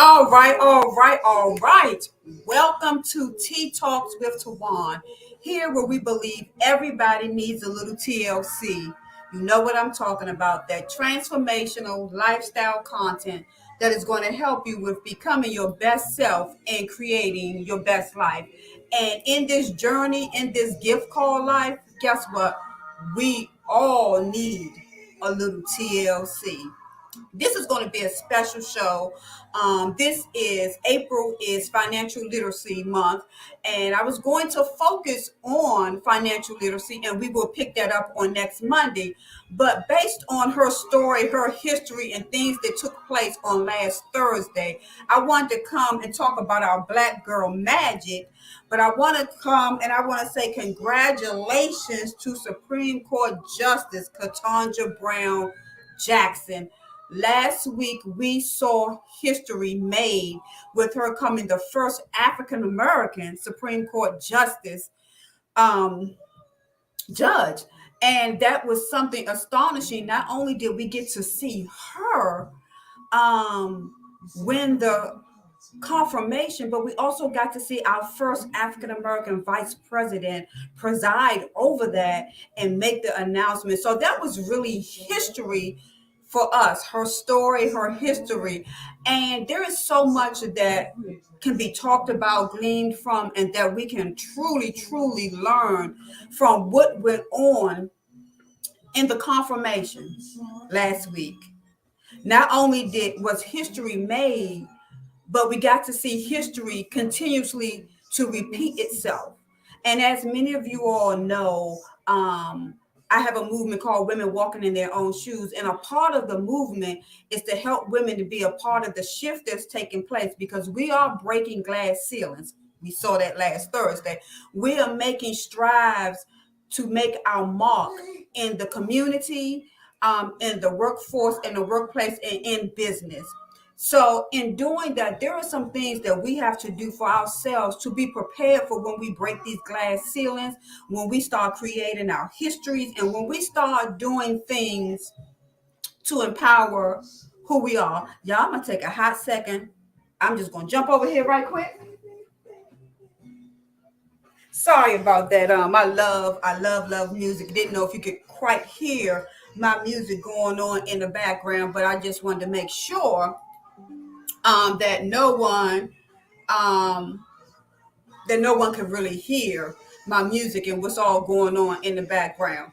All right. Welcome to Tea Talks with Tawan. Here where we believe everybody needs a little TLC. You know what I'm talking about, that transformational lifestyle content that is going to help you with becoming your best self and creating your best life. And in this journey, in this gift called life, guess what? We all need a little TLC. This is going to be a special show. This is April is Financial Literacy Month, and I was going to focus on financial literacy, and we will pick that up on next Monday. But based on her story, her history, and things that took place on last Thursday, I wanted to come and talk about our Black girl magic. But I want to come and I want to say congratulations to Supreme Court Justice Ketanji Brown Jackson. Last week, we saw history made with her coming the first African American Supreme Court Justice um, judge. And that was something astonishing. Not only did we get to see her win the confirmation, but we also got to see our first African American vice president preside over that and make the announcement. So that was really history for us, her story, her history. And there is so much that can be talked about, gleaned from, and that we can truly, truly learn from what went on in the confirmation last week. Not only did was history made, but we got to see history continuously to repeat itself. And as many of you all know, I have a movement called Women Walking in Their Own Shoes. And a part of the movement is to help women to be a part of the shift that's taking place because we are breaking glass ceilings. We saw that last Thursday. We are making strides to make our mark in the community, in the workforce, in the workplace, and in business. So in doing that, there are some things that we have to do for ourselves to be prepared for when we break these glass ceilings, when we start creating our histories, and when we start doing things to empower who we are. Y'all, I'm gonna take a hot second. I'm just gonna jump over here right quick. Sorry about that. I love music. Didn't know if you could quite hear my music going on in the background, but I just wanted to make sure that um, no one can really hear my music and what's all going on in the background.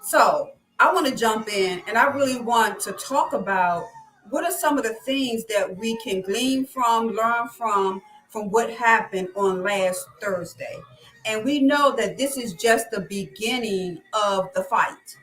So I want to jump in and I really want to talk about what are some of the things that we can glean from, learn from what happened on last Thursday. And we know that this is just the beginning of the fight.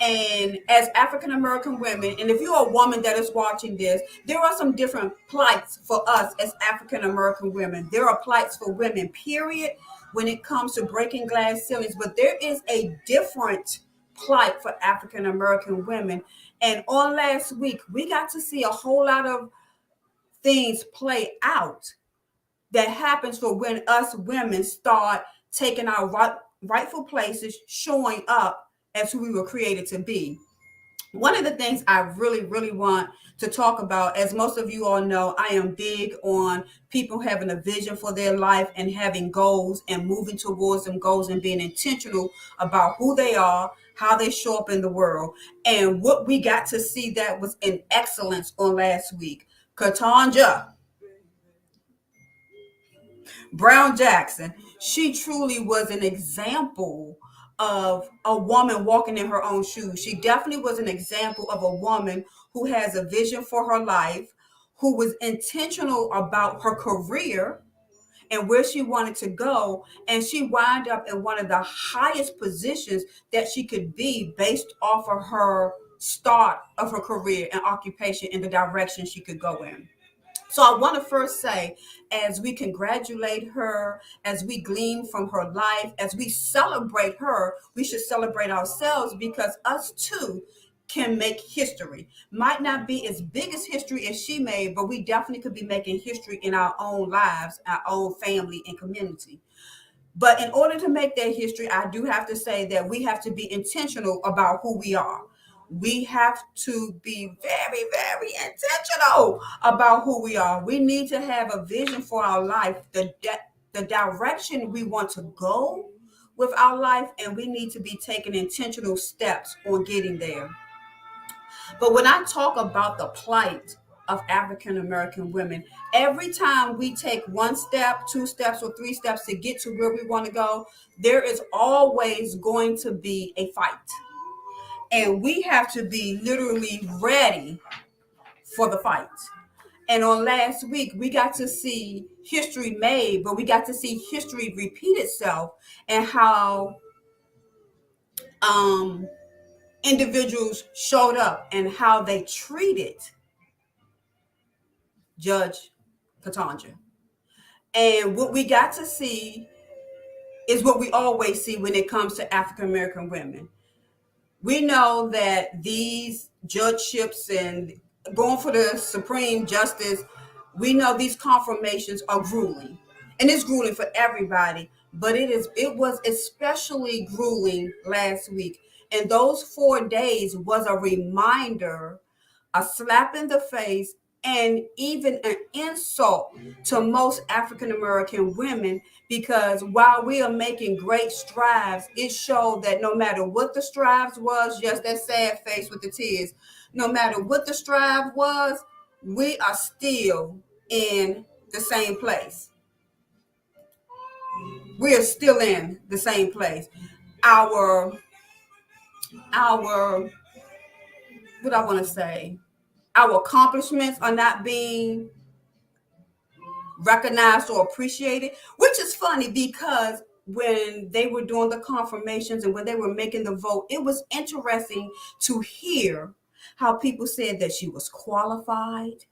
And as African American women, and if you're a woman that is watching this, there are some different plights for us as African American women. There are plights for women, period, when it comes to breaking glass ceilings, but there is a different plight for African American women. And on last week, we got to see a whole lot of things play out that happens for when us women start taking our rightful places, showing up as who we were created to be. One of the things I really, really want to talk about, as most of you all know, I am big on people having a vision for their life and having goals and moving towards them goals and being intentional about who they are, how they show up in the world. And what we got to see that was in excellence on last week. Katanja Brown Jackson, she truly was an example of a woman walking in her own shoes. She definitely was an example of a woman who has a vision for her life, who was intentional about her career and where she wanted to go. And she wound up in one of the highest positions that she could be based off of her start of her career and occupation in the direction she could go in. So I want to first say, as we congratulate her, as we glean from her life, as we celebrate her, we should celebrate ourselves because us too can make history. Might not be as big as history as she made, but we definitely could be making history in our own lives, our own family and community. But in order to make that history, I do have to say that we have to be intentional about who we are. we have to be very, very intentional about who we are. We need to have a vision for our life, the direction we want to go with our life, and we need to be taking intentional steps on getting there. But when I talk about the plight of African American women, every time we take one step, two steps, or three steps to get to where we want to go, there is always going to be a fight. And we have to be literally ready for the fight. And on last week, we got to see history made, but we got to see history repeat itself, and how um, individuals showed up and how they treated Judge Ketanji. And what we got to see is what we always see when it comes to African American women. We know that these judgeships and going for the Supreme Justice, we know these confirmations are grueling. And it's grueling for everybody, but it was especially grueling last week. And those 4 days was a reminder, a slap in the face, and even an insult to most African American women, because while we are making great strides, it showed that no matter what the strides was, just that sad face with the tears, no matter what the strive was, we are still in the same place. We are still in the same place. Our what I want to say, our accomplishments are not being recognized or appreciated, which is funny because when they were doing the confirmations and when they were making the vote, it was interesting to hear how people said that she was qualified,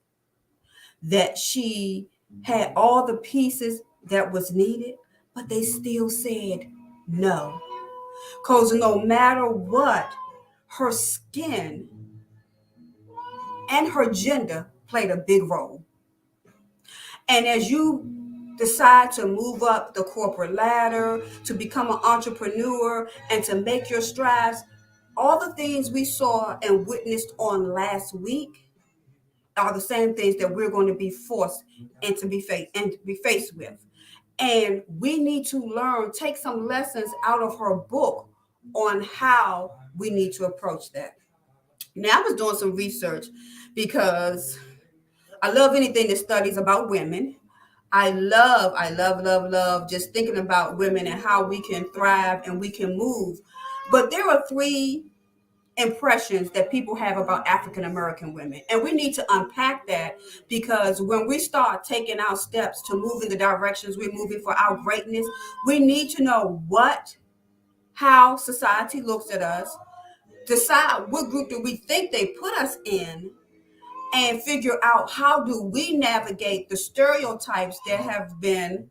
that she had all the pieces that was needed, but they still said no. Because no matter what, her skin and her gender played a big role. And as you decide to move up the corporate ladder, to become an entrepreneur, and to make your strides, all the things we saw and witnessed on last week are the same things that we're going to be forced and to be faced with. And we need to learn, take some lessons out of her book on how we need to approach that. Now, I was doing some research because I love anything that studies about women. I love just thinking about women and how we can thrive and we can move. But there are three impressions that people have about African American women. And we need to unpack that, because when we start taking our steps to move in the directions we're moving for our greatness, we need to know how society looks at us, decide what group do we think they put us in, and figure out how do we navigate the stereotypes that have been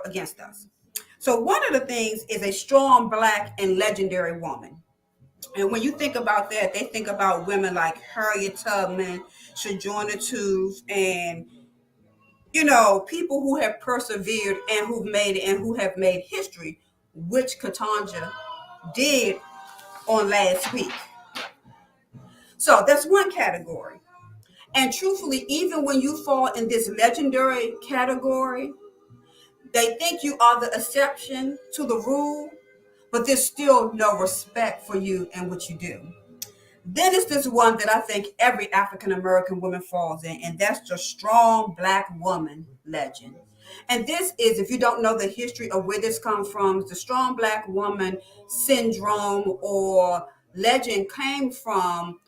against us. So one of the things is a strong Black and legendary woman. And when you think about that, they think about women like Harriet Tubman, Sojourner Truth, and people who have persevered and who've made it and who have made history, which Ketanji did on last week. So that's one category. And truthfully, even when you fall in this legendary category, they think you are the exception to the rule, but there's still no respect for you and what you do. Then it's this one that I think every African American woman falls in, and that's the strong Black woman legend. And this is, if you don't know the history of where this comes from, the strong Black woman syndrome or legend came from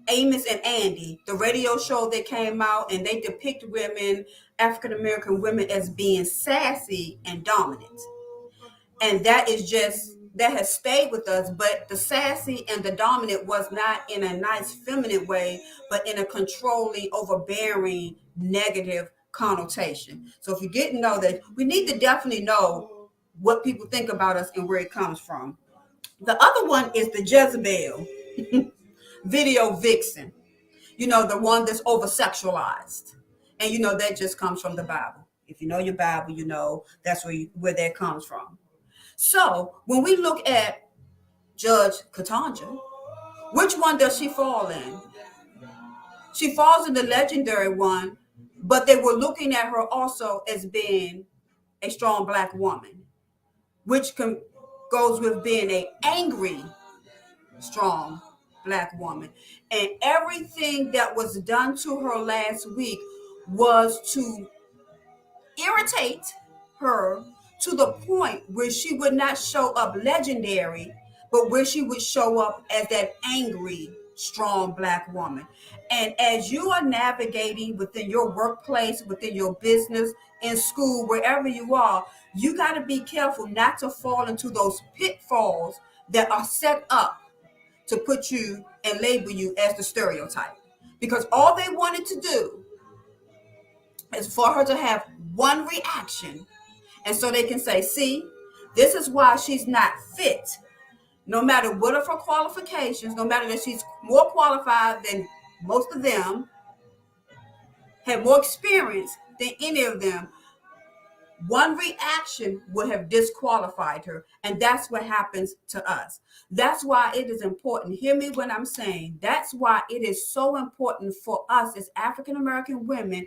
Amos and Andy, the radio show that came out, and they depict women, African American women, as being sassy and dominant. And that has stayed with us, but the sassy and the dominant was not in a nice feminine way, but in a controlling, overbearing, negative connotation. So if you didn't know that, we need to definitely know what people think about us and where it comes from. The other one is the Jezebel video vixen, the one that's over sexualized. And that just comes from the Bible. If you know your Bible, that's where that comes from. So when we look at Judge Ketanji, Which one does she fall in? She falls in the legendary one, but they were looking at her also as being a strong black woman, which goes with being a angry, strong black woman. And everything that was done to her last week was to irritate her to the point where she would not show up legendary, but where she would show up as that angry, strong black woman. And as you are navigating within your workplace, within your business, in school, wherever you are, you got to be careful not to fall into those pitfalls that are set up to put you and label you as the stereotype. Because all they wanted to do is for her to have one reaction. And so they can say, see, this is why she's not fit. No matter what of her qualifications, no matter that she's more qualified than most of them, had more experience than any of them, one reaction would have disqualified her. And that's what happens to us. That's why it is important. Hear me when I'm saying that's why it is so important for us as African American women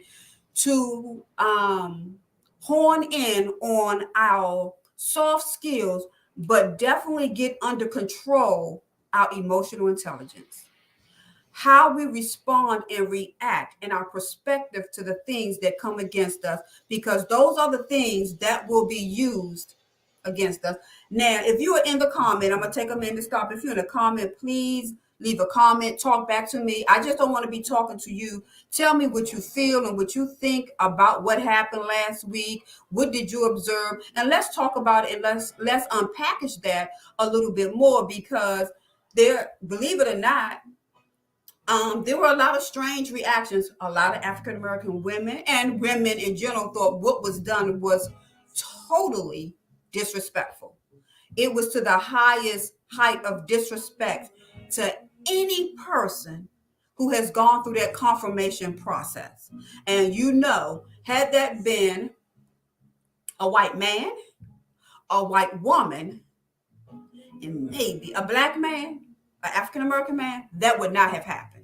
to hone in on our soft skills, but definitely get under control our emotional intelligence. How we respond and react and our perspective to the things that come against us, because those are the things that will be used against us. Now, if you are in the comment, I'm going to take a minute to stop. If you're in a comment, please leave a comment, talk back to me. I just don't want to be talking to you. Tell me what you feel and what you think about what happened last week. What did you observe? And let's talk about it, and let's unpackage that a little bit more, because there, believe it or not, there were a lot of strange reactions. A lot of African American women and women in general thought what was done was totally disrespectful. It was to the highest height of disrespect to any person who has gone through that confirmation process. And had that been a white man, a white woman, and maybe a black man, an African American man, that would not have happened.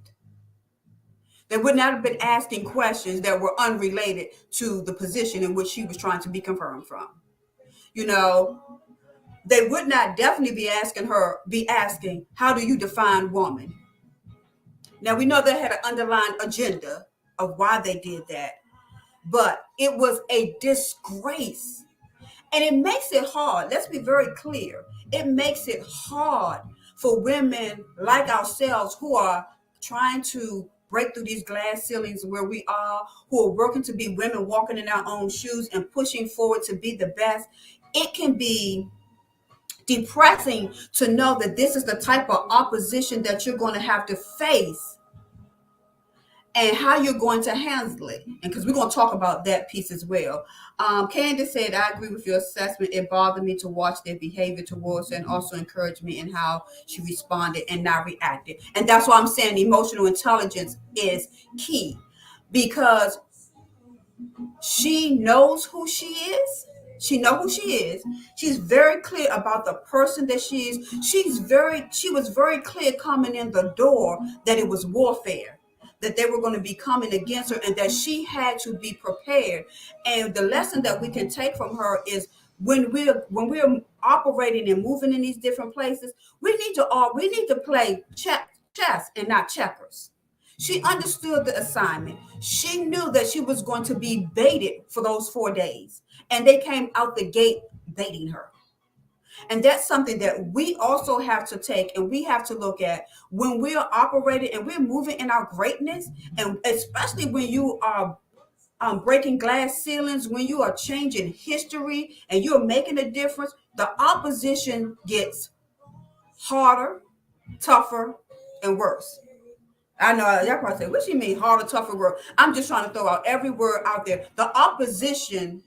They would not have been asking questions that were unrelated to the position in which she was trying to be confirmed from. They would not definitely be asking, how do you define woman? Now, we know they had an underlying agenda of why they did that, but it was a disgrace. And it makes it hard. Let's be very clear. It makes it hard for women like ourselves who are trying to break through these glass ceilings where we are, who are working to be women walking in our own shoes and pushing forward to be the best. It can be depressing to know that this is the type of opposition that you're going to have to face and how you're going to handle it. And because we're going to talk about that piece as well. Candace said, I agree with your assessment. It bothered me to watch their behavior towards her and also encouraged me in how she responded and not reacted. And that's why I'm saying emotional intelligence is key, because she knows who she is. She knows who she is. She's very clear about the person that she is. She was very clear coming in the door that it was warfare, that they were going to be coming against her, and that she had to be prepared. And the lesson that we can take from her is when we're operating and moving in these different places, we need to play chess and not checkers. She understood the assignment. She knew that she was going to be baited for those 4 days, and they came out the gate baiting her. And that's something that we also have to take and we have to look at when we're operating and we're moving in our greatness, and especially when you are breaking glass ceilings, when you are changing history and you're making a difference. The opposition gets harder, tougher, and worse. I know y'all probably say, what she mean harder, tougher, worse? I'm just trying to throw out every word out there. The opposition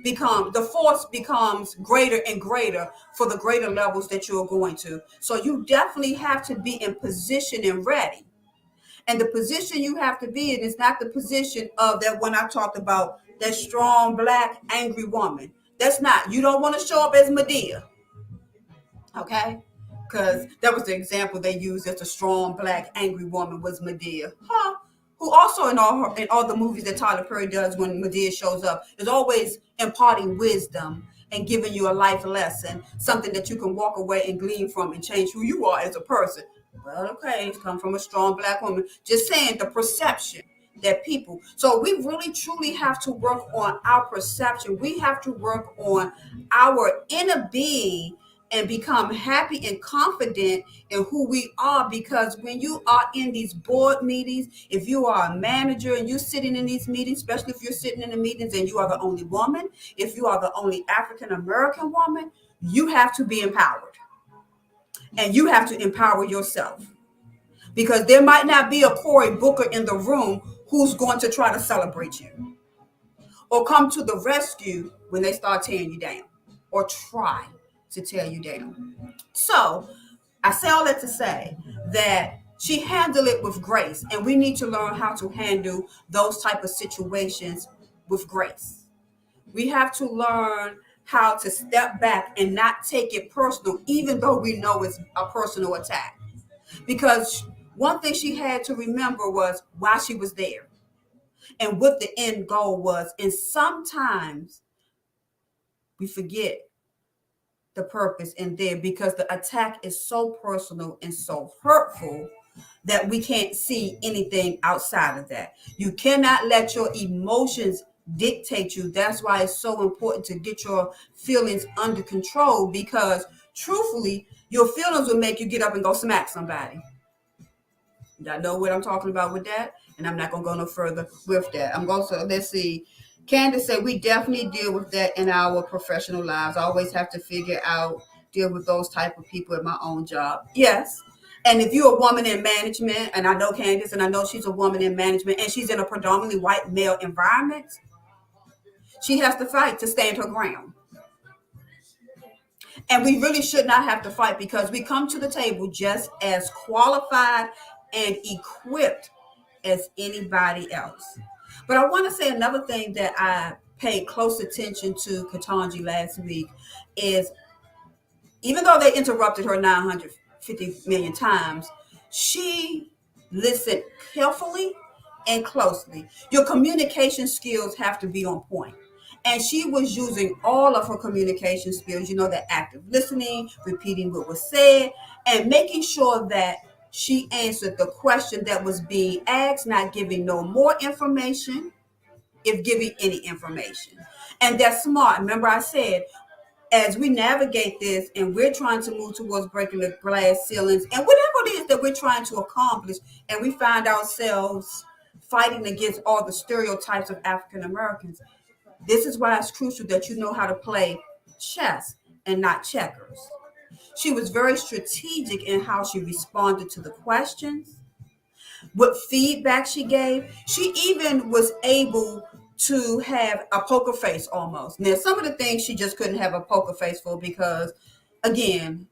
the force becomes greater and greater for the greater levels that you're going to. So you definitely have to be in position and ready. And the position you have to be in is not the position of that one I talked about, that strong, black, angry woman. That's not. You don't want to show up as Medea. Okay? because that was the example they used as a strong black angry woman was Medea, who also in all the movies that Tyler Perry does when Medea shows up is always imparting wisdom and giving you a life lesson, something that you can walk away and glean from and change who you are as a person. Well, okay, it's come from a strong black woman. Just saying the perception that people. So we really truly have to work on our perception. We have to work on our inner being and become happy and confident in who we are, because when you are in these board meetings, if you are a manager and you're sitting in these meetings, especially if you're sitting in the meetings and you are the only woman, if you are the only African American woman, you have to be empowered and you have to empower yourself, because there might not be a Cory Booker in the room who's going to try to celebrate you or come to the rescue when they start tearing you down or try to tear you down. So I say all that to say that she handled it with grace, and we need to learn how to handle those type of situations with grace. We have to learn how to step back and not take it personal, even though we know it's a personal attack. Because one thing she had to remember was why she was there and what the end goal was. And sometimes we forget the purpose in there because the attack is so personal and so hurtful that we can't see anything outside of that. You cannot let your emotions dictate you. That's why it's so important to get your feelings under control, because truthfully, your feelings will make you get up and go smack somebody. Y'all know what I'm talking about with that, and I'm not going to go no further with that. I'm going to, let's see. Candace said, we definitely deal with that in our professional lives. I always have to deal with those type of people at my own job. Yes. And if you're a woman in management, and I know Candace, and I know she's a woman in management, and she's in a predominantly white male environment, she has to fight to stand her ground. And we really should not have to fight, because we come to the table just as qualified and equipped as anybody else. But I want to say another thing that I paid close attention to Ketanji last week is, even though they interrupted her 950 million times, she listened carefully and closely. Your communication skills have to be on point. And she was using all of her communication skills, that active listening, repeating what was said, and making sure that she answered the question that was being asked, not giving no more information, if giving any information. And that's smart. Remember I said, as we navigate this and we're trying to move towards breaking the glass ceilings and whatever it is that we're trying to accomplish, and we find ourselves fighting against all the stereotypes of African Americans, this is why it's crucial that you know how to play chess and not checkers. She was very strategic in how she responded to the questions, what feedback she gave. She even was able to have a poker face almost. Now, some of the things she just couldn't have a poker face for, because, again,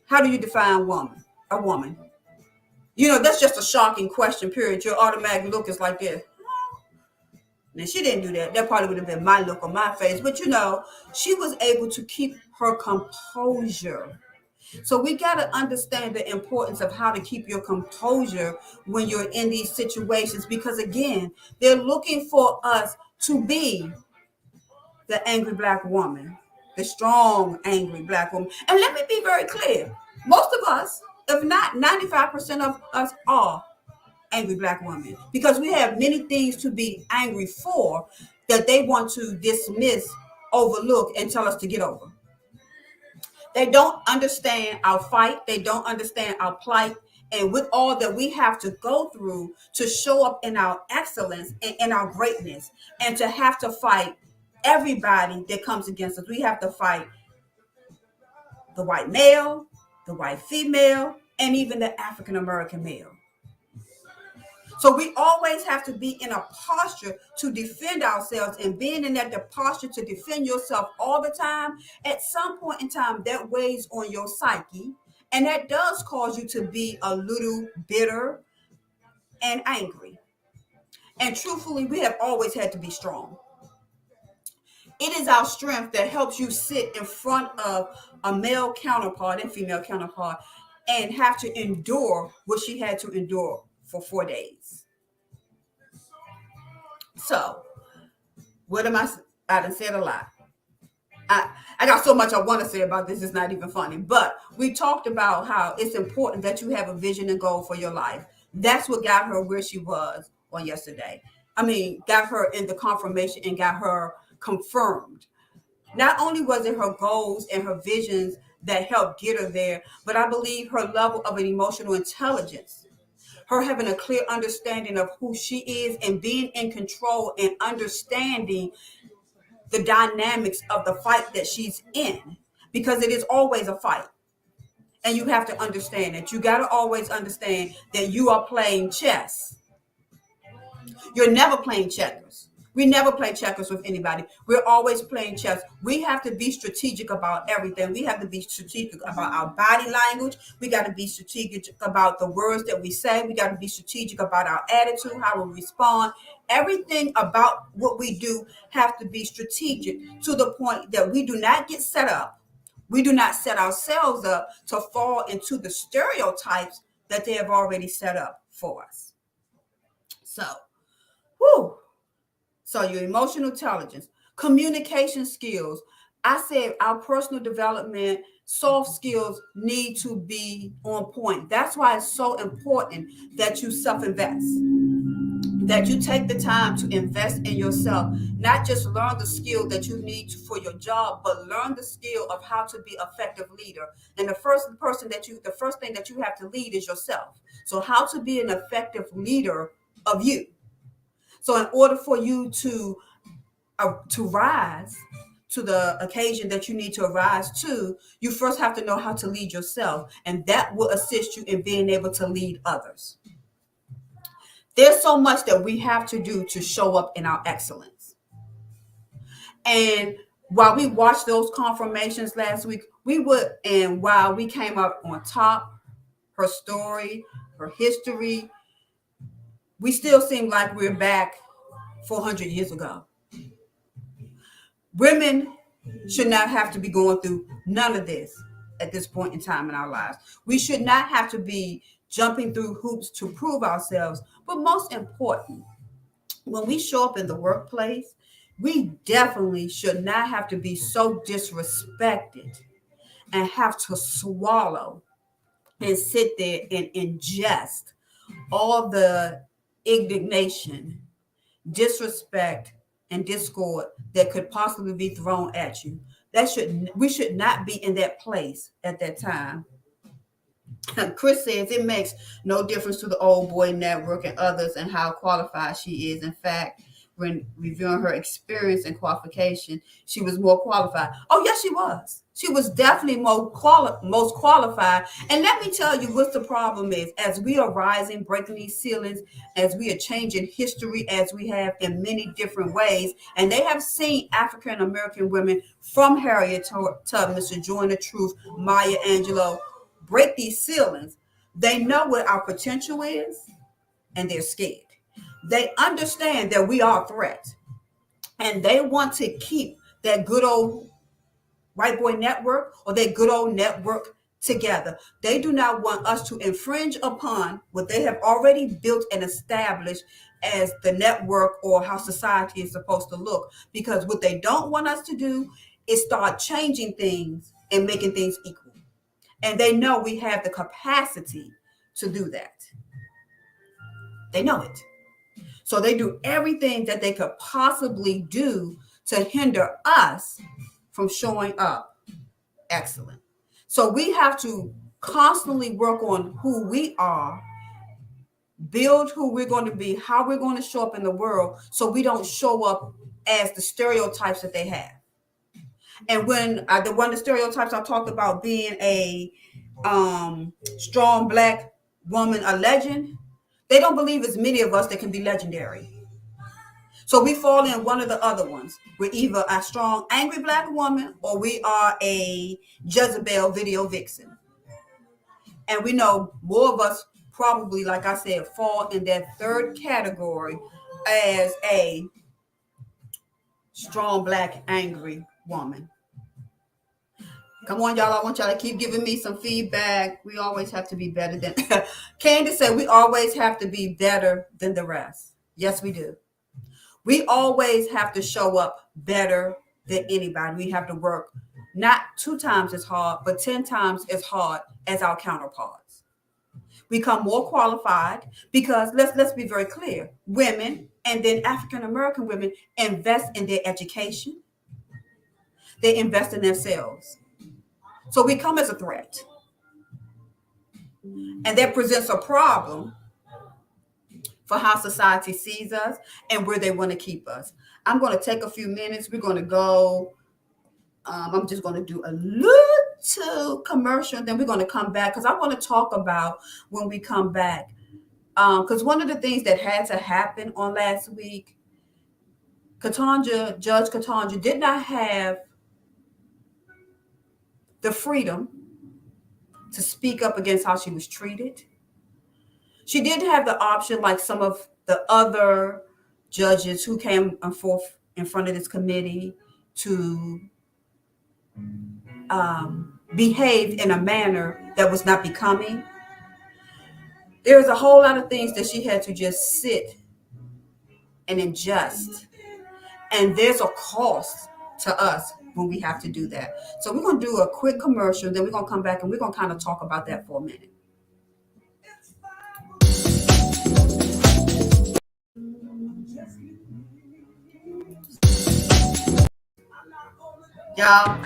how do you define woman? A woman. That's just a shocking question, period. Your automatic look is like this. Now, she didn't do that. That probably would have been my look on my face. But, she was able to keep her composure. So we got to understand the importance of how to keep your composure when you're in these situations, because, again, they're looking for us to be the angry black woman, the strong, angry black woman. And let me be very clear. Most of us, if not 95% of us, are angry black women, because we have many things to be angry for that they want to dismiss, overlook, and tell us to get over. They don't understand our fight. They don't understand our plight. And with all that we have to go through to show up in our excellence and in our greatness, and to have to fight everybody that comes against us. We have to fight the white male, the white female, and even the African American male. So we always have to be in a posture to defend ourselves, and being in that posture to defend yourself all the time, at some point in time, that weighs on your psyche, and that does cause you to be a little bitter and angry. And truthfully, we have always had to be strong. It is our strength that helps you sit in front of a male counterpart and female counterpart and have to endure what she had to endure for 4 days. So, what am I done said a lot. I got so much I want to say about this, it's not even funny. But we talked about how it's important that you have a vision and goal for your life. That's what got her where she was on yesterday. I mean, got her in the confirmation and got her confirmed. Not only was it her goals and her visions that helped get her there, but I believe her level of an emotional intelligence, her having a clear understanding of who she is and being in control and understanding the dynamics of the fight that she's in, because it is always a fight. And you have to understand that. You got to always understand that you are playing chess. You're never playing checkers. We never play checkers with anybody. We're always playing chess. We have to be strategic about everything. We have to be strategic about our body language. We got to be strategic about the words that we say. We got to be strategic about our attitude, how we respond. Everything about what we do have to be strategic to the point that we do not get set up. We do not set ourselves up to fall into the stereotypes that they have already set up for us. So, whew. So your emotional intelligence, communication skills. I said our personal development, soft skills need to be on point. That's why it's so important that you self-invest, that you take the time to invest in yourself, not just learn the skill that you need for your job, but learn the skill of how to be an effective leader. And the first thing that you have to lead is yourself. So how to be an effective leader of you. So in order for you to rise to the occasion that you need to rise to, you first have to know how to lead yourself, and that will assist you in being able to lead others. There's so much that we have to do to show up in our excellence. And while we watched those confirmations last week, while we came up on top, her story, her history, we still seem like we're back 400 years ago. Women should not have to be going through none of this at this point in time in our lives. We should not have to be jumping through hoops to prove ourselves. But most important, when we show up in the workplace, we definitely should not have to be so disrespected and have to swallow and sit there and ingest all the indignation, disrespect, and discord that could possibly be thrown at you. We should not be in that place at that time. Chris says it makes no difference to the old boy network and others and how qualified she is. In fact, when reviewing her experience and qualification, she was more qualified. Oh, yes, she was. She was definitely most qualified. And let me tell you what the problem is. As we are rising, breaking these ceilings, as we are changing history, as we have in many different ways, and they have seen African-American women from Harriet Tubman, Sojourner Truth, Maya Angelou, break these ceilings. They know what our potential is, and they're scared. They understand that we are a threat, and they want to keep that good old white boy network or that good old network together. They do not want us to infringe upon what they have already built and established as the network or how society is supposed to look, because what they don't want us to do is start changing things and making things equal. And they know we have the capacity to do that. They know it. So they do everything that they could possibly do to hinder us from showing up excellent. So we have to constantly work on who we are, build who we're going to be, how we're going to show up in the world, so we don't show up as the stereotypes that they have. And when one of the stereotypes I talked about being a strong Black woman, a legend, they don't believe as many of us that can be legendary. So we fall in one of the other ones. We're either a strong, angry Black woman, or we are a Jezebel video vixen. And we know more of us probably, like I said, fall in that third category as a Strong, black, angry woman. Come on, y'all. I want y'all to keep giving me some feedback. We always have to be better than Candace said, we always have to be better than the rest. Yes, we do. We always have to show up better than anybody. We have to work not 2 times as hard, but 10 times as hard as our counterparts. Become more qualified because let's be very clear. Women and then African American women invest in their education. They invest in themselves. So we come as a threat. And that presents a problem for how society sees us and where they want to keep us. I'm going to take a few minutes. We're going to go. I'm just going to do a little commercial, and then we're going to come back because I want to talk about when we come back. Because one of the things that had to happen on last week, Judge Ketanji did not have the freedom to speak up against how she was treated. She did have the option, like some of the other judges who came forth in front of this committee, to behave in a manner that was not becoming. There's a whole lot of things that she had to just sit and ingest. And there's a cost to us when we have to do that. So we're going to do a quick commercial, then we're going to come back and we're going to kind of talk about that for a minute. Y'all.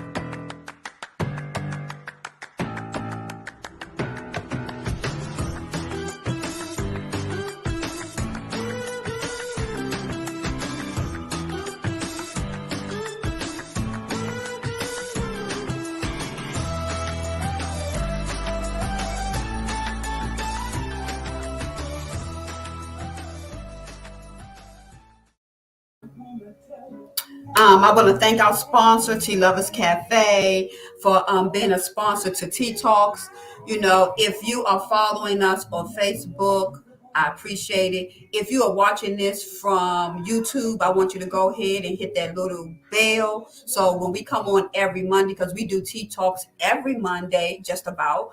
I want to thank our sponsor, Tea Lovers Cafe, for being a sponsor to Tea Talks. You know, if you are following us on Facebook, I appreciate it. If you are watching this from YouTube, I want you to go ahead and hit that little bell. So when we come on every Monday, because we do Tea Talks every Monday, just about,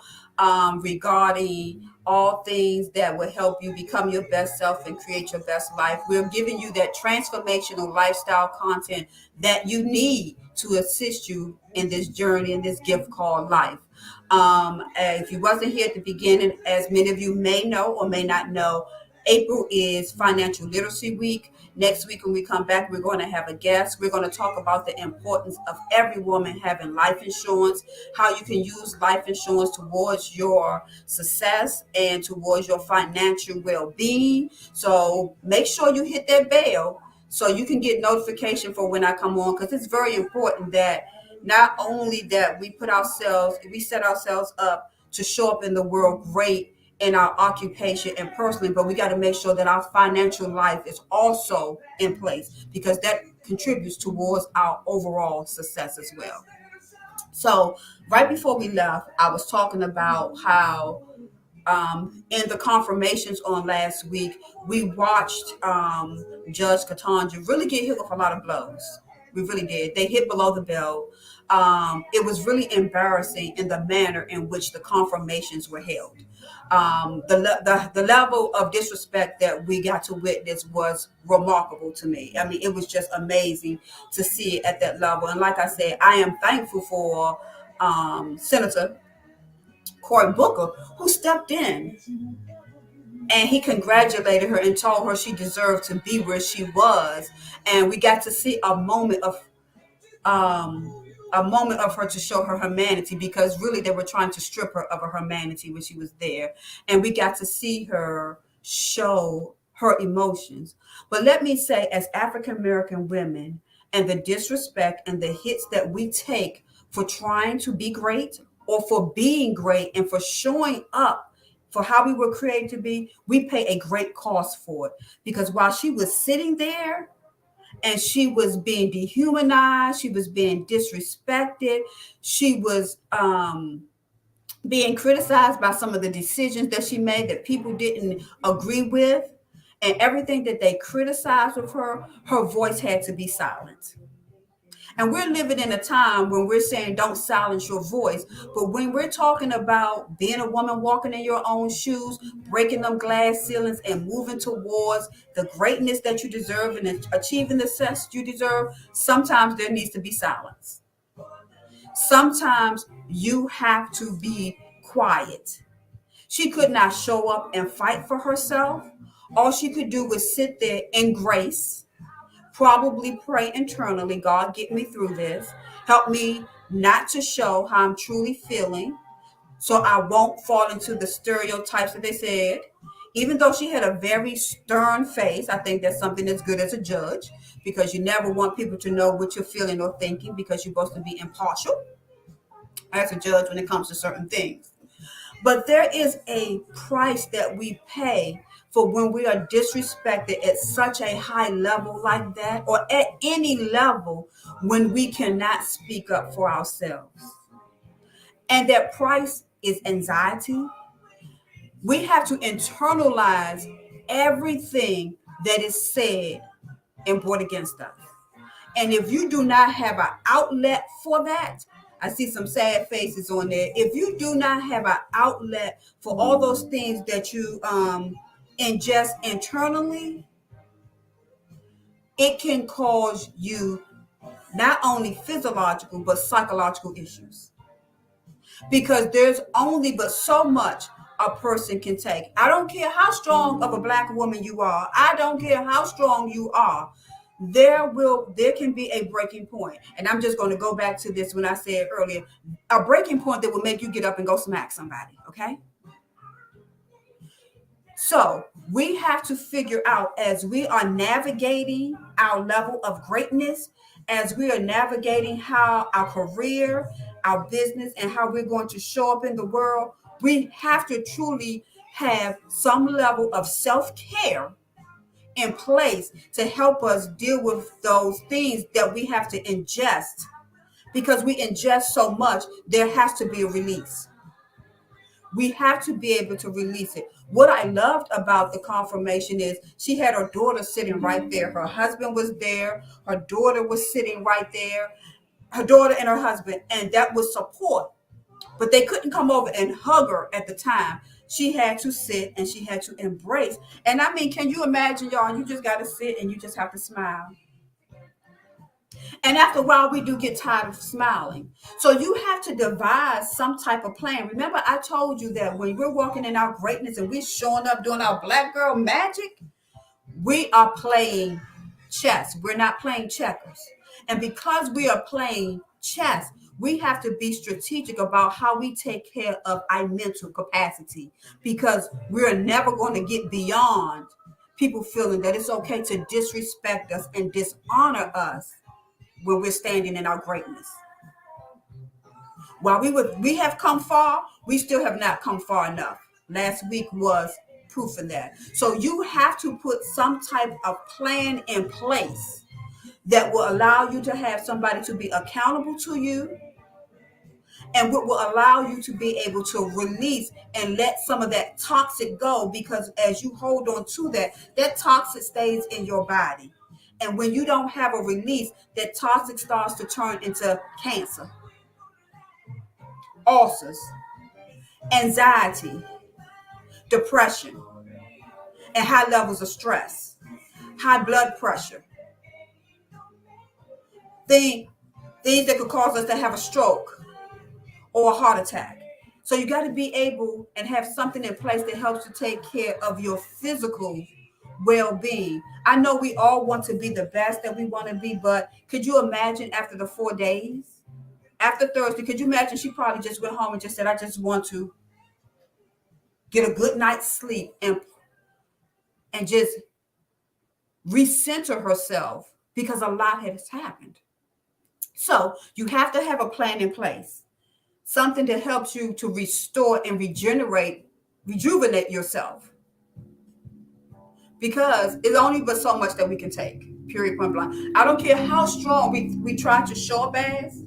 regarding all things that will help you become your best self and create your best life. We're giving you that transformational lifestyle content that you need to assist you in this journey, in this gift called life. If you wasn't here at the beginning, as many of you may know or may not know, April is Financial Literacy Week. Next week when we come back, we're going to have a guest. We're going to talk about the importance of every woman having life insurance, how you can use life insurance towards your success and towards your financial well-being. So make sure you hit that bell so you can get notification for when I come on, because it's very important that not only that we set ourselves up to show up in the world great in our occupation and personally, but we got to make sure that our financial life is also in place, because that contributes towards our overall success as well. So right before we left, I was talking about how in the confirmations on last week, we watched Judge Ketanji really get hit with a lot of blows. We really did. They hit below the belt. It was really embarrassing in the manner in which the confirmations were held. The level of disrespect that we got to witness was remarkable to me. I mean, it was just amazing to see it at that level. And like I said, I am thankful for Senator Cory Booker, who stepped in and he congratulated her and told her she deserved to be where she was. And we got to see a moment of her to show her humanity, because really they were trying to strip her of her humanity when she was there. And we got to see her show her emotions. But let me say, as African American women, and the disrespect and the hits that we take for trying to be great or for being great and for showing up for how we were created to be, we pay a great cost for it. Because while she was sitting there and she was being dehumanized, she was being disrespected, she was being criticized by some of the decisions that she made that people didn't agree with. And everything that they criticized of her, her voice had to be silenced. And we're living in a time when we're saying don't silence your voice. But when we're talking about being a woman walking in your own shoes, breaking them glass ceilings and moving towards the greatness that you deserve and achieving the success you deserve, sometimes there needs to be silence. Sometimes you have to be quiet. She could not show up and fight for herself. All she could do was sit there in grace, probably pray internally, God, get me through this. Help me not to show how I'm truly feeling so I won't fall into the stereotypes that they said. Even though she had a very stern face, I think that's something that's good as a judge because you never want people to know what you're feeling or thinking because you're supposed to be impartial as a judge when it comes to certain things. But there is a price that we pay for when we are disrespected at such a high level like that, or at any level when we cannot speak up for ourselves. And that price is anxiety. We have to internalize everything that is said and brought against us. And if you do not have an outlet for that, I see some sad faces on there. If you do not have an outlet for all those things that you ingest internally, it can cause you not only physiological but psychological issues. Because there's only but so much a person can take. I don't care how strong of a black woman you are. I don't care how strong you are. There can be a breaking point. And I'm just going to go back to this when I said earlier, a breaking point that will make you get up and go smack somebody. Okay. So we have to figure out as we are navigating our level of greatness, as we are navigating how our career, our business, and how we're going to show up in the world, we have to truly have some level of self-care in place to help us deal with those things that we have to ingest. Because we ingest so much, there has to be a release. We have to be able to release it. What I loved about the confirmation is she had her daughter sitting right there. Her husband was there. Her daughter was sitting right there. Her daughter and her husband. And that was support. But they couldn't come over and hug her at the time. She had to sit and she had to embrace. And I mean, can you imagine, y'all? You just got to sit and you just have to smile. And after a while, we do get tired of smiling. So you have to devise some type of plan. Remember, I told you that when we're walking in our greatness and we're showing up doing our black girl magic, we are playing chess. We're not playing checkers. And because we are playing chess, we have to be strategic about how we take care of our mental capacity because we're never going to get beyond people feeling that it's okay to disrespect us and dishonor us when we're standing in our greatness. While we have come far, we still have not come far enough. Last week was proof of that. So you have to put some type of plan in place that will allow you to have somebody to be accountable to you and what will allow you to be able to release and let some of that toxic go, because as you hold on to that toxic stays in your body. And when you don't have a release, that toxic starts to turn into cancer, ulcers, anxiety, depression, and high levels of stress, high blood pressure, things that could cause us to have a stroke or a heart attack. So you got to be able and have something in place that helps to take care of your physical well-being. I know we all want to be the best that we want to be, but could you imagine after the 4 days, after Thursday, could you imagine she probably just went home and just said, I just want to get a good night's sleep and just recenter herself because a lot has happened. So you have to have a plan in place, something that helps you to restore and rejuvenate yourself. Because it's only but so much that we can take, period, point blank. I don't care how strong we try to show up as.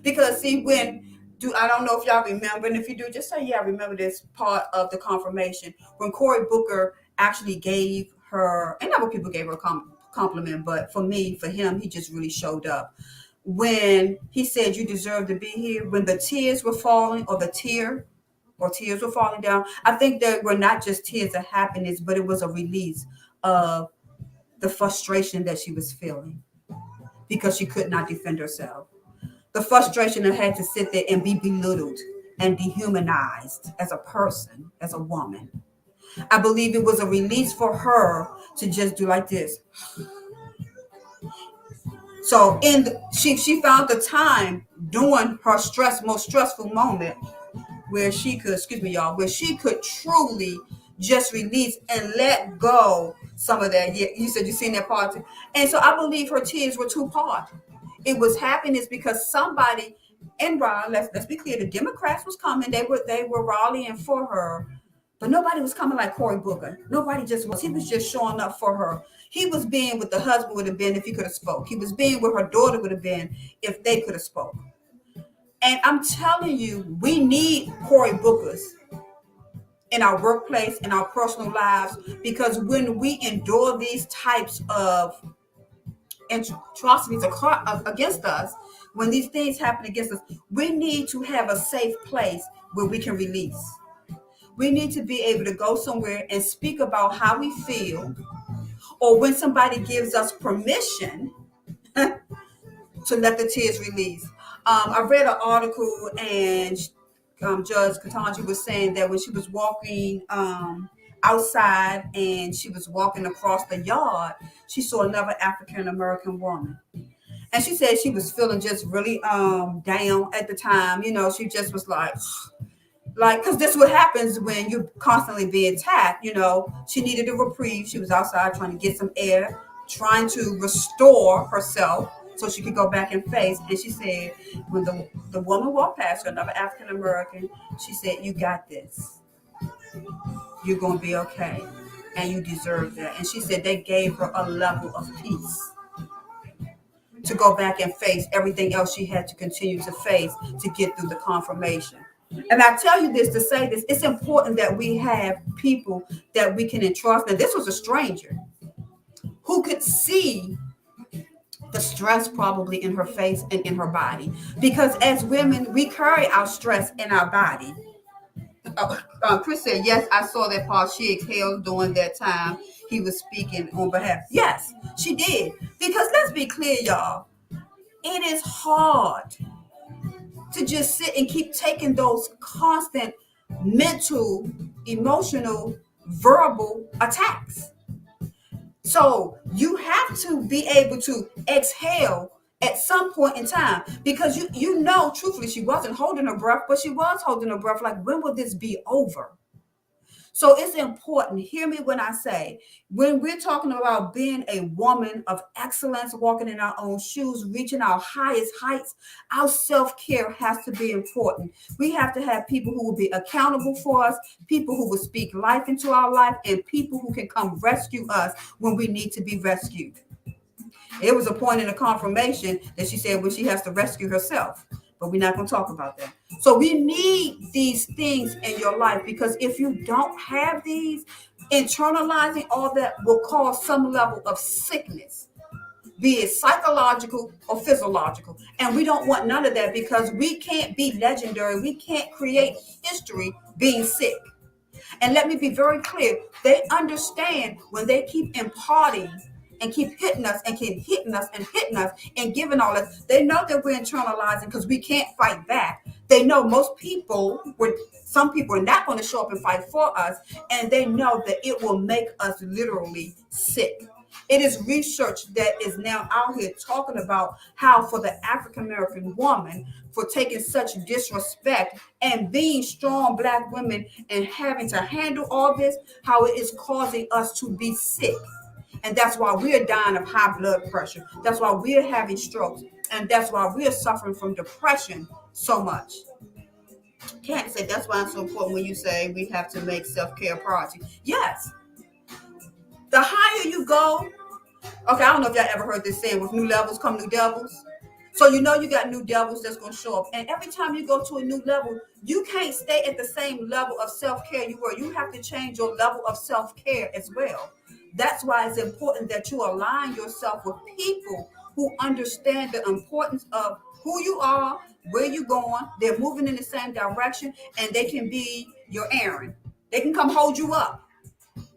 Because see, I don't know if y'all remember, and if you do, just say, yeah, I remember this part of the confirmation. When Cory Booker actually gave her, and other people gave her a compliment, but for him, he just really showed up. When he said, "You deserve to be here," when the tears were falling, or tears were falling down, I think they were not just tears of happiness, but it was a release of the frustration that she was feeling because she could not defend herself. The frustration of had to sit there and be belittled and dehumanized as a person, as a woman. I believe it was a release for her to just do like this. So she found the time during her most stressful moment where she could, excuse me, y'all, where she could truly just release and let go some of that. Yeah, you said you seen that part. And so I believe her tears were two part. It was happiness because somebody, and let's be clear, the Democrats was coming. They were rallying for her, but nobody was coming like Cory Booker. Nobody just was. He was just showing up for her. He was being what the husband would have been if he could have spoke. He was being what her daughter would have been if they could have spoke. And I'm telling you, we need Cory Bookers in our workplace, in our personal lives, because when we endure these types of atrocities against us, when these things happen against us, we need to have a safe place where we can release. We need to be able to go somewhere and speak about how we feel, or when somebody gives us permission to let the tears release. I read an article, and Judge Ketanji was saying that when she was walking outside and she was walking across the yard, she saw another African American woman. And she said she was feeling just really down at the time. She just was like, because this is what happens when you're constantly being attacked. She needed a reprieve. She was outside trying to get some air, trying to restore herself so she could go back and face. And she said, when the woman walked past her, another African American, she said, "You got this. You're going to be okay. And you deserve that." And she said they gave her a level of peace to go back and face everything else she had to continue to face to get through the confirmation. And I tell you this to say this, it's important that we have people that we can entrust. Now, this was a stranger who could see the stress probably in her face and in her body. Because as women, we carry our stress in our body. Chris said, yes, I saw that part. She exhaled during that time he was speaking on behalf. Yes, she did. Because let's be clear, y'all. It is hard to just sit and keep taking those constant mental, emotional, verbal attacks. So you have to be able to exhale at some point in time, because truthfully, she wasn't holding her breath, but she was holding her breath like, when will this be over? So it's important. Hear me when I say, when we're talking about being a woman of excellence, walking in our own shoes, reaching our highest heights, our self-care has to be important. We have to have people who will be accountable for us, people who will speak life into our life, and people who can come rescue us when we need to be rescued. It was a point in the confirmation that she said when she has to rescue herself. But we're not going to talk about that. So we need these things in your life, because if you don't have these, internalizing all that will cause some level of sickness, be it psychological or physiological. And we don't want none of that, because we can't be legendary. We can't create history being sick. And let me be very clear. They understand when they keep imparting and keep hitting us and keep hitting us and hitting us and giving all this. They know that we're internalizing because we can't fight back. They know some people are not going to show up and fight for us. And they know that it will make us literally sick. It is research that is now out here talking about how for the African American woman, for taking such disrespect and being strong Black women and having to handle all this, how it is causing us to be sick. And that's why we're dying of high blood pressure. That's why we're having strokes. And that's why we're suffering from depression so much. Can't say that's why it's so important when you say we have to make self-care a priority. Yes. The higher you go, okay, I don't know if y'all ever heard this saying, with new levels come new devils. So you know you got new devils that's going to show up. And every time you go to a new level, you can't stay at the same level of self-care you were. You have to change your level of self-care as well. That's why it's important that you align yourself with people who understand the importance of who you are, where you're going. They're moving in the same direction, and they can be your Aaron. They can come hold you up.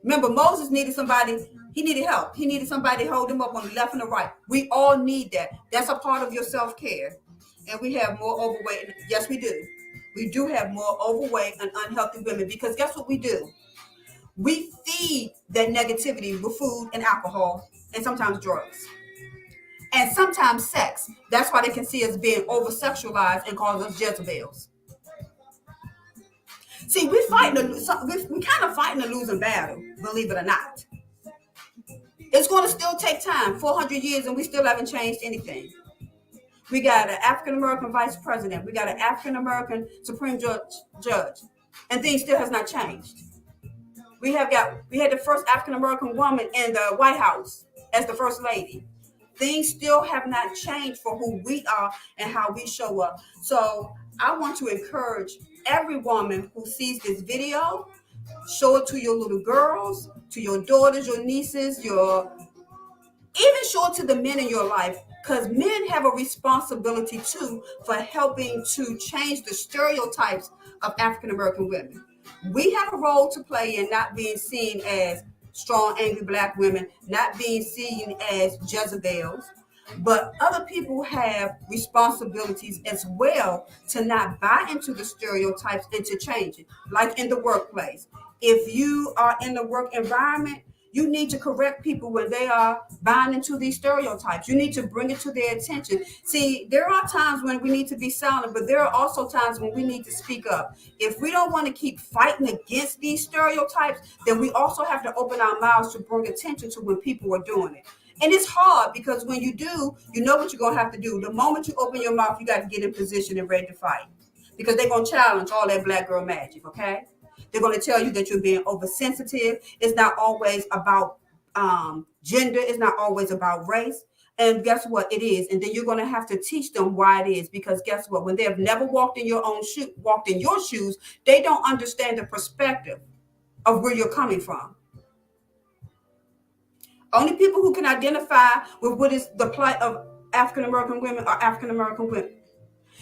Remember, Moses needed somebody, he needed help. He needed somebody to hold him up on the left and the right. We all need that. That's a part of your self-care. And we have more overweight. Yes, we do. We do have more overweight and unhealthy women because guess what we do? We feed that negativity with food and alcohol and sometimes drugs. And sometimes sex. That's why they can see us being over-sexualized and call us Jezebels. See, we kind of fighting a losing battle, believe it or not. It's going to still take time, 400 years, and we still haven't changed anything. We got an African-American vice president. We got an African-American Supreme Judge, and things still has not changed. We had the first African-American woman in the White House as the first lady. Things still have not changed for who we are and how we show up. So I want to encourage every woman who sees this video, show it to your little girls, to your daughters, your nieces, even show it to the men in your life, because men have a responsibility too for helping to change the stereotypes of African American women. We have a role to play in not being seen as strong, angry Black women, not being seen as Jezebels, but other people have responsibilities as well to not buy into the stereotypes and to change it. Like in the workplace, if you are in the work environment, you need to correct people when they are buying into these stereotypes. You need to bring it to their attention. See, there are times when we need to be silent, but there are also times when we need to speak up. If we don't want to keep fighting against these stereotypes, then we also have to open our mouths to bring attention to when people are doing it. And it's hard because when you do, you know what you're going to have to do. The moment you open your mouth, you got to get in position and ready to fight because they're going to challenge all that Black girl magic, okay? They're going to tell you that you're being oversensitive. It's not always about gender. It's not always about race. And guess what? It is. And then you're going to have to teach them why it is. Because guess what? When they have never walked in your shoes, they don't understand the perspective of where you're coming from. Only people who can identify with what is the plight of African American women are African American women.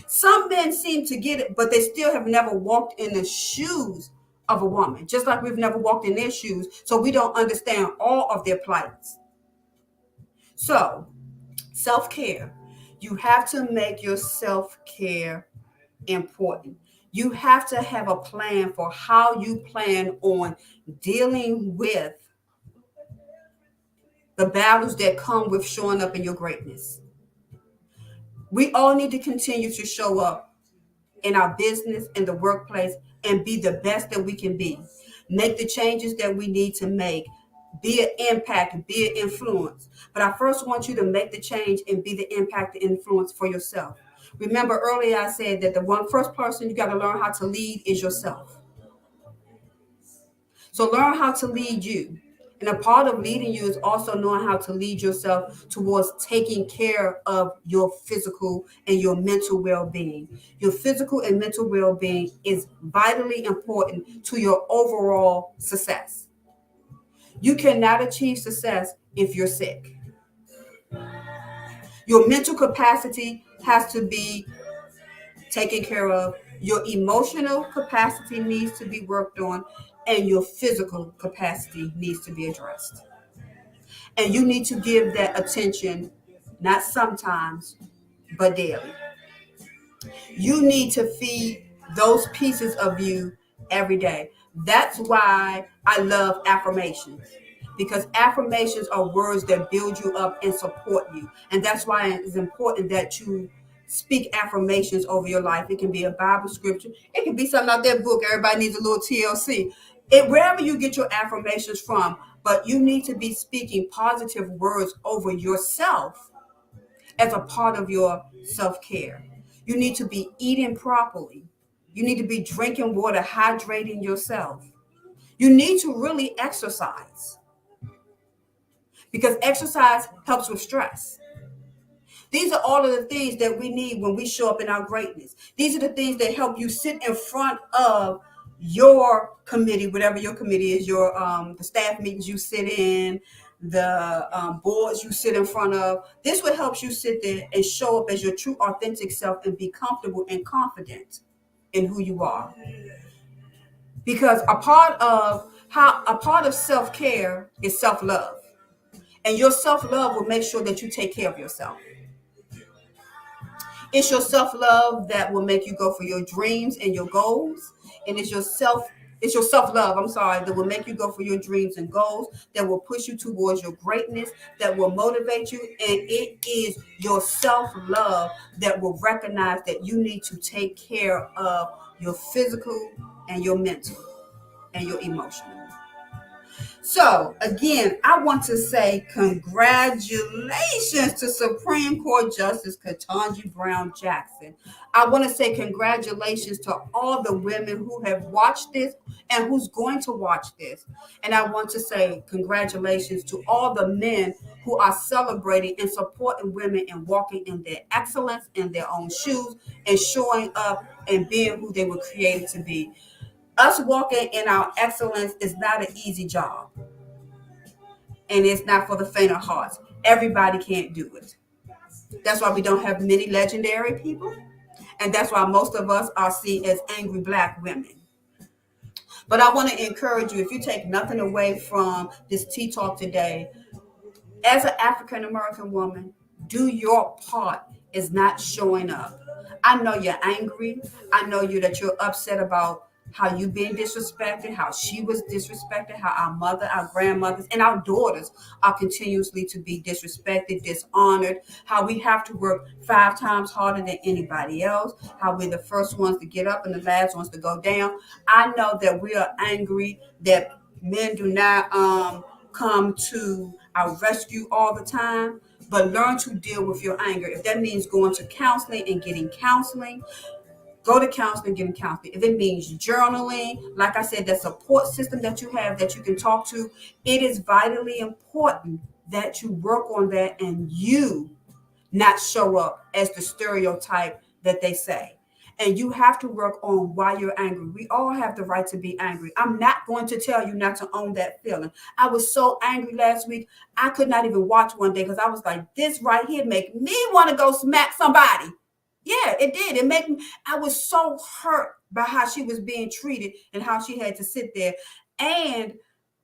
Some men seem to get it, but they still have never walked in the shoes of a woman, just like we've never walked in their shoes, so we don't understand all of their plights. So, self-care. You have to make your self-care important. You have to have a plan for how you plan on dealing with the battles that come with showing up in your greatness. We all need to continue to show up in our business, in the workplace, and be the best that we can be. Make the changes that we need to make. Be an impact, be an influence. But I first want you to make the change and be the impact and influence for yourself. Remember earlier I said that the first person you got to learn how to lead is yourself. So learn how to lead you. And a part of leading you is also knowing how to lead yourself towards taking care of your physical and your mental well-being. Your physical and mental well-being is vitally important to your overall success. You cannot achieve success if you're sick. Your mental capacity has to be taken care of. Your emotional capacity needs to be worked on, and your physical capacity needs to be addressed. And you need to give that attention, not sometimes, but daily. You need to feed those pieces of you every day. That's why I love affirmations, because affirmations are words that build you up and support you. And that's why it's important that you speak affirmations over your life. It can be a Bible scripture. It can be something out that book. Everybody needs a little TLC. Wherever you get your affirmations from, but you need to be speaking positive words over yourself as a part of your self-care. You need to be eating properly. You need to be drinking water, hydrating yourself. You need to really exercise because exercise helps with stress. These are all of the things that we need when we show up in our greatness. These are the things that help you sit in front of your committee, whatever your committee is, your the staff meetings you sit in, the boards you sit in front of. This will help you sit there and show up as your true, authentic self and be comfortable and confident in who you are. Because a part of self-care is self-love. And your self-love will make sure that you take care of yourself. It's your self-love that will make you go for your dreams and your goals. And it's your self-love, I'm sorry, that will make you go for your dreams and goals, that will push you towards your greatness, that will motivate you. And it is your self-love that will recognize that you need to take care of your physical and your mental and your emotional. So, again, I want to say congratulations to Supreme Court Justice Ketanji Brown Jackson. I want to say congratulations to all the women who have watched this and who's going to watch this. And I want to say congratulations to all the men who are celebrating and supporting women and walking in their excellence in their own shoes and showing up and being who they were created to be. Us walking in our excellence is not an easy job. And it's not for the faint of hearts. Everybody can't do it. That's why we don't have many legendary people. And that's why most of us are seen as angry Black women. But I want to encourage you, if you take nothing away from this tea talk today, as an African American woman, do your part is not showing up. I know you're angry. I know that you're upset about how you being disrespected, how she was disrespected, how our mother, our grandmothers, and our daughters are continuously to be disrespected, dishonored, how we have to work 5 times harder than anybody else, how we're the first ones to get up and the last ones to go down. I know that we are angry, that men do not come to our rescue all the time, but learn to deal with your anger. If that means going to counseling and getting counseling, go to counseling, getting counseling. If it means journaling, like I said, that support system that you have that you can talk to, it is vitally important that you work on that and you not show up as the stereotype that they say. And you have to work on why you're angry. We all have the right to be angry. I'm not going to tell you not to own that feeling. I was so angry last week, I could not even watch one day because I was like, this right here make me want to go smack somebody. Yeah, it did. It made me, I was so hurt by how she was being treated and how she had to sit there. And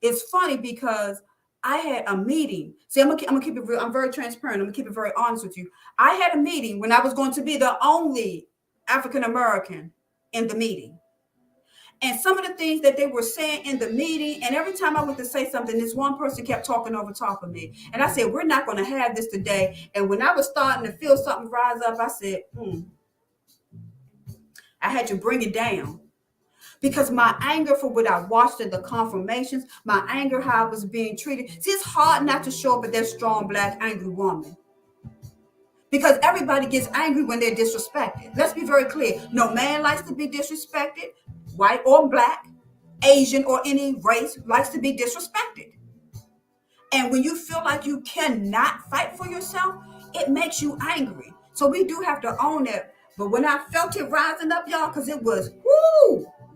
it's funny because I had a meeting. See, I'm gonna keep it real. I'm very transparent. I'm gonna keep it very honest with you. I had a meeting when I was going to be the only African American in the meeting. And some of the things that they were saying in the meeting, and every time I went to say something, this one person kept talking over top of me. And I said, we're not going to have this today. And when I was starting to feel something rise up, I said, I had to bring it down. Because my anger for what I watched in the confirmations, my anger how I was being treated. See, it's hard not to show up as that strong Black angry woman. Because everybody gets angry when they're disrespected. Let's be very clear. No man likes to be disrespected, white or Black, Asian or any race likes to be disrespected. And when you feel like you cannot fight for yourself, it makes you angry. So we do have to own it. But when I felt it rising up, y'all, because it was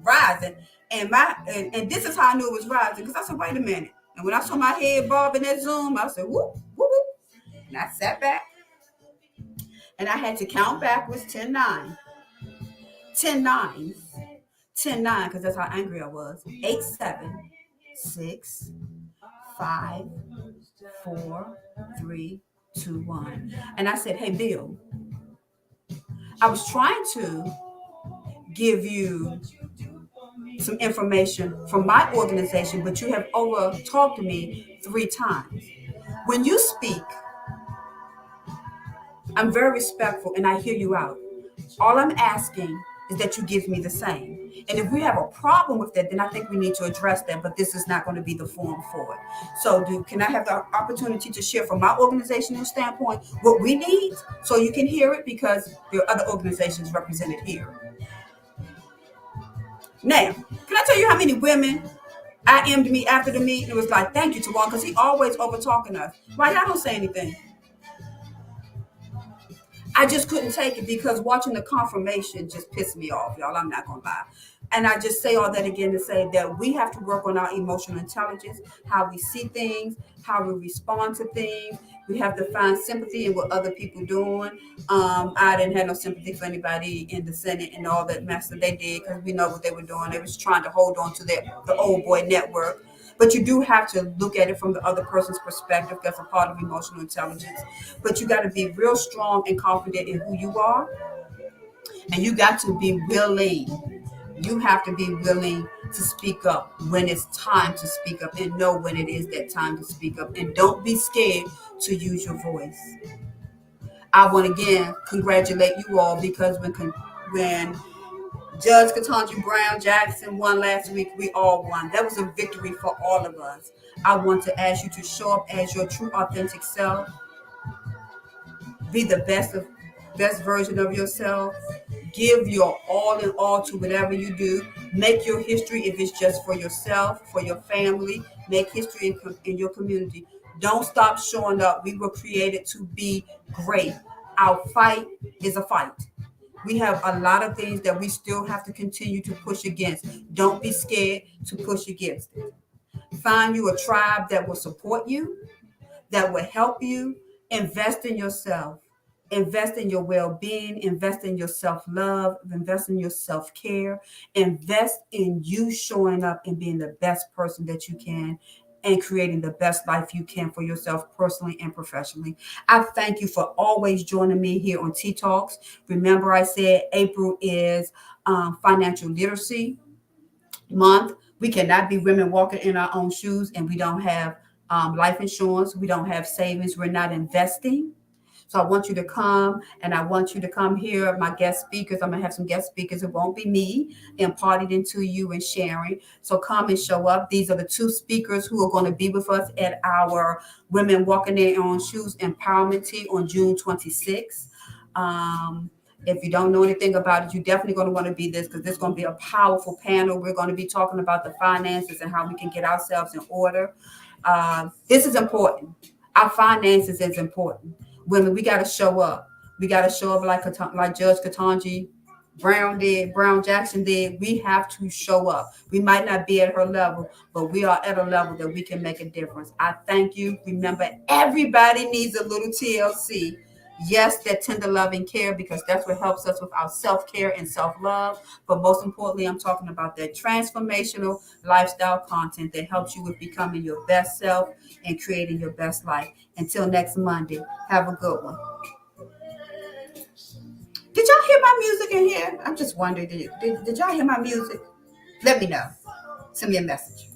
rising, and this is how I knew it was rising, because I said, wait a minute. And when I saw my head bob in that Zoom, I said, whoop, whoop, whoop. And I sat back. And I had to count backwards 10 9. 10 9s. 10 9, because that's how angry I was. 8 7 6 5 4 3 2 1. And I said, hey, Bill, I was trying to give you some information from my organization, but you have over talked to me 3 times. When you speak, I'm very respectful and I hear you out. All I'm asking is that you give me the same. And if we have a problem with that, then I think we need to address that, but this is not going to be the forum for it. So can I have the opportunity to share from my organizational standpoint what we need so you can hear it, because there are other organizations represented here. Now, can I tell you how many women IM'd me after the meeting? It was like, thank you, Tawan, because he always over talking us. Why y'all don't say anything? I just couldn't take it because watching the confirmation just pissed me off, y'all. I'm not gonna lie. And I just say all that again to say that we have to work on our emotional intelligence, how we see things, how we respond to things. We have to find sympathy in what other people doing. I didn't have no sympathy for anybody in the Senate and all that mess that they did because we know what they were doing. They was trying to hold on to the old boy network. But you do have to look at it from the other person's perspective. That's a part of emotional intelligence. But you got to be real strong and confident in who you are. And you got to be willing. You have to be willing to speak up when it's time to speak up and know when it is that time to speak up. And don't be scared to use your voice. I want to again congratulate you all because when Judge Ketanji Brown Jackson won last week, we all won. That was a victory for all of us. I want to ask you to show up as your true, authentic self. Be the best version of yourself. Give your all in all to whatever you do. Make your history if it's just for yourself, for your family. Make history in your community. Don't stop showing up. We were created to be great. Our fight is a fight. We have a lot of things that we still have to continue to push against. Don't be scared to push against it. Find you a tribe that will support you, that will help you. Invest in yourself. Invest in your well-being. Invest in your self-love. Invest in your self-care. Invest in you showing up and being the best person that you can and creating the best life you can for yourself personally and professionally. I thank you for always joining me here on Tea Talks. Remember, I said April is financial literacy month. We cannot be women walking in our own shoes and we don't have life insurance. We don't have savings. We're not investing. So I want you to come and I want you to come hear my guest speakers. I'm going to have some guest speakers. It won't be me imparting into you and sharing. So come and show up. These are the two speakers who are going to be with us at our Women Walking Their Own Shoes Empowerment Tea on June 26th. If you don't know anything about it, you're definitely going to want to be this because this is going to be a powerful panel. We're going to be talking about the finances and how we can get ourselves in order. This is important. Our finances is important. Women, we got to show up. We got to show up like Judge Ketanji Brown Jackson did. We have to show up. We might not be at her level, but we are at a level that we can make a difference. I thank you. Remember, everybody needs a little TLC. Yes, that tender love and care, because that's what helps us with our self-care and self-love. But most importantly, I'm talking about that transformational lifestyle content that helps you with becoming your best self and creating your best life. Until next Monday, have a good one. Did y'all hear my music in here? I'm just wondering, did y'all hear my music? Let me know. Send me a message.